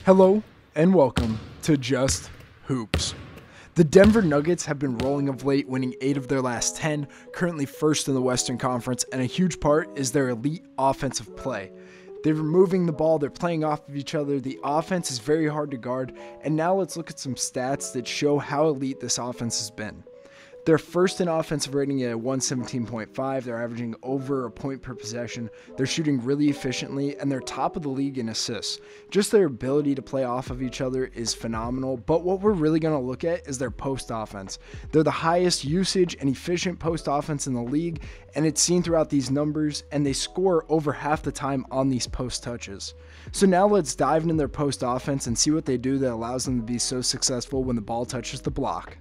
Hello and welcome to Just Hoops. The Denver Nuggets have been rolling of late, winning 8 of their last 10, currently first in the Western Conference, and a huge part is their elite offensive play. They're moving the ball, they're playing off of each other, the offense is very hard to guard, and now let's look at some stats that show how elite this offense has been. They're first in offensive rating at 117.5. They're averaging over a point per possession. They're shooting really efficiently, and they're top of the league in assists. Just their ability to play off of each other is phenomenal, but what we're really going to look at is their post offense. They're the highest usage and efficient post offense in the league, and it's seen throughout these numbers, and they score over half the time on these post touches. So now let's dive into their post offense and see what they do that allows them to be so successful when the ball touches the block.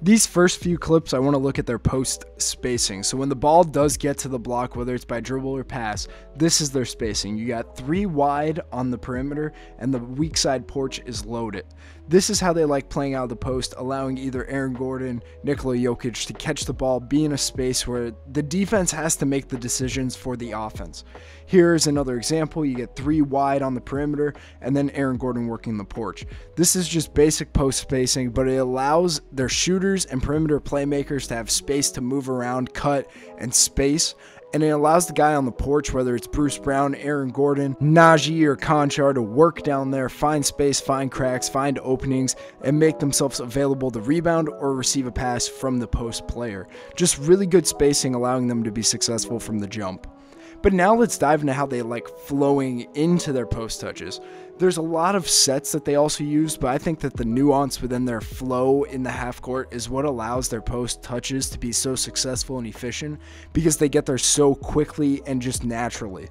These first few clips, I want to look at their post spacing. So when the ball does get to the block, whether it's by dribble or pass, this is their spacing. You got 3 wide on the perimeter, and the weak side porch is loaded. This is how they like playing out of the post, allowing either Aaron Gordon, Nikola Jokic to catch the ball, be in a space where the defense has to make the decisions for the offense. Here's another example. You get 3 wide on the perimeter, and then Aaron Gordon working the porch. This is just basic post spacing, but it allows their shooters and perimeter playmakers to have space to move around, cut, and space. And it allows the guy on the porch, whether it's Bruce Brown, Aaron Gordon, Najee, or Conchar, to work down there, find space, find cracks, find openings, and make themselves available to rebound or receive a pass from the post player. Just really good spacing, allowing them to be successful from the jump. But now let's dive into how they like flowing into their post touches. There's a lot of sets that they also use, but I think that the nuance within their flow in the half court is what allows their post touches to be so successful and efficient, because they get there so quickly and just naturally.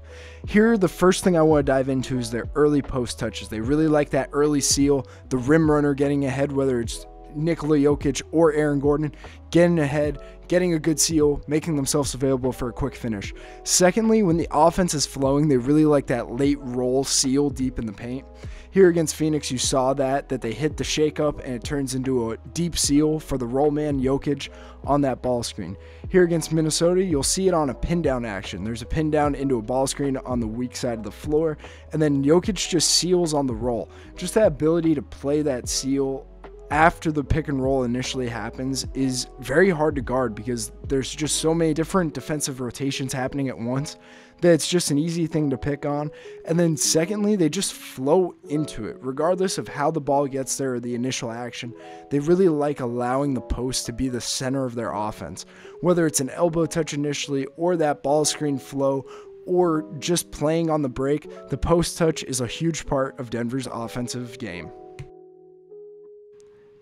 Here, the first thing I want to dive into is their early post touches. They really like that early seal, the rim runner getting ahead, whether it's Nikola Jokic or Aaron Gordon, getting ahead, getting a good seal, making themselves available for a quick finish. Secondly, when the offense is flowing, they really like that late roll seal deep in the paint. Here against Phoenix, you saw that they hit the shake up and it turns into a deep seal for the roll man Jokic on that ball screen. Here against Minnesota, you'll see it on a pin down action. There's a pin down into a ball screen on the weak side of the floor, and then Jokic just seals on the roll. Just that ability to play that seal after the pick and roll initially happens is very hard to guard, because there's just so many different defensive rotations happening at once that it's just an easy thing to pick on. And then secondly, they just flow into it. Regardless of how the ball gets there or the initial action, they really like allowing the post to be the center of their offense. Whether it's an elbow touch initially or that ball screen flow, or just playing on the break, the post touch is a huge part of Denver's offensive game.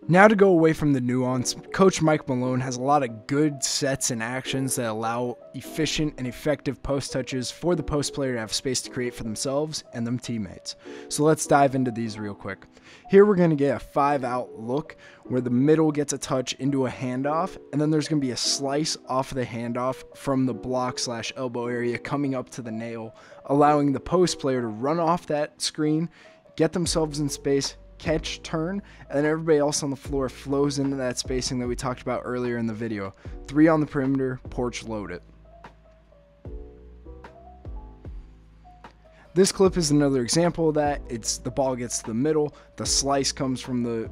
Now, to go away from the nuance, Coach Mike Malone has a lot of good sets and actions that allow efficient and effective post touches for the post player to have space to create for themselves and them teammates. So let's dive into these real quick. Here we're going to get a 5-out look where the middle gets a touch into a handoff, and then there's going to be a slice off of the handoff from the block/elbow area coming up to the nail, allowing the post player to run off that screen, get themselves in space, catch, turn, and then everybody else on the floor flows into that spacing that we talked about earlier in the video. 3 on the perimeter, porch load it. This clip is another example of that. It's the ball gets to the middle, the slice comes from the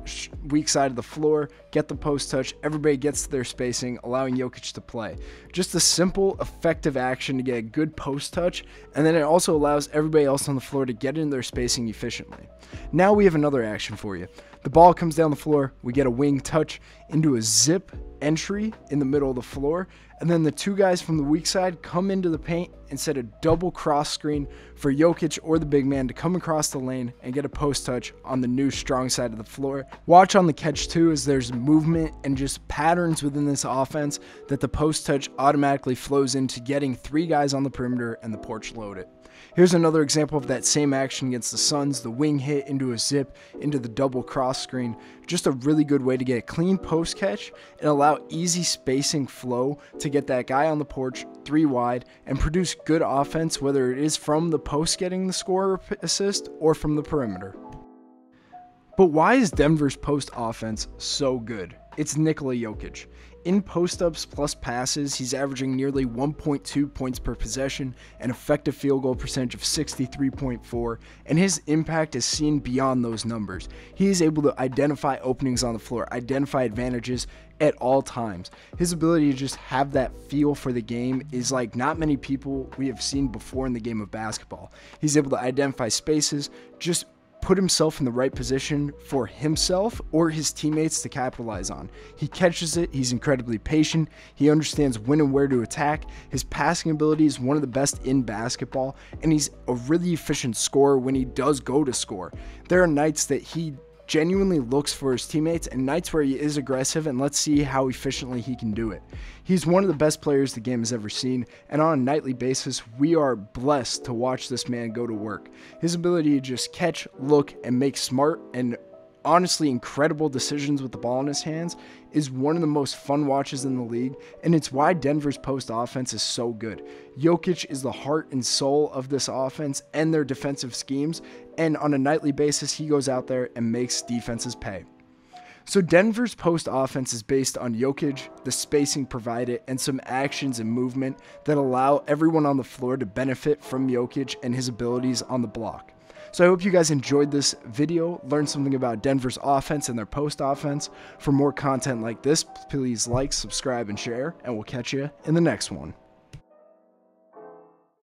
weak side of the floor, get the post touch, everybody gets to their spacing, allowing Jokic to play. Just a simple, effective action to get a good post touch, and then it also allows everybody else on the floor to get in their spacing efficiently. Now we have another action for you. The ball comes down the floor, we get a wing touch into a zip entry in the middle of the floor, and then the 2 guys from the weak side come into the paint and set a double cross screen for Jokic or the big man to come across the lane and get a post touch on the new strong side of the floor. Watch on the catch too, as there's movement and just patterns within this offense that the post touch automatically flows into getting 3 guys on the perimeter and the porch loaded. Here's another example of that same action against the Suns, the wing hit into a zip, into the double cross screen. Just a really good way to get a clean post catch and allow easy spacing flow to get that guy on the porch 3 wide and produce good offense, whether it is from the post getting the score assist or from the perimeter. But why is Denver's post offense so good? It's Nikola Jokic. In post-ups plus passes, he's averaging nearly 1.2 points per possession, an effective field goal percentage of 63.4, and his impact is seen beyond those numbers. He is able to identify openings on the floor, identify advantages at all times. His ability to just have that feel for the game is like not many people we have seen before in the game of basketball. He's able to identify spaces, just put himself in the right position for himself or his teammates to capitalize on. He catches it, he's incredibly patient, he understands when and where to attack, his passing ability is one of the best in basketball, and he's a really efficient scorer when he does go to score. There are nights that he genuinely looks for his teammates and nights where he is aggressive, and let's see how efficiently he can do it. He's one of the best players the game has ever seen, and on a nightly basis, we are blessed to watch this man go to work. His ability to just catch, look, and make smart and honestly incredible decisions with the ball in his hands is one of the most fun watches in the league, and it's why Denver's post offense is so good. Jokic is the heart and soul of this offense and their defensive schemes, and on a nightly basis, he goes out there and makes defenses pay. So Denver's post offense is based on Jokic, the spacing provided, and some actions and movement that allow everyone on the floor to benefit from Jokic and his abilities on the block. So I hope you guys enjoyed this video, learned something about Denver's offense and their post offense. For more content like this, please like, subscribe, and share, and we'll catch you in the next one.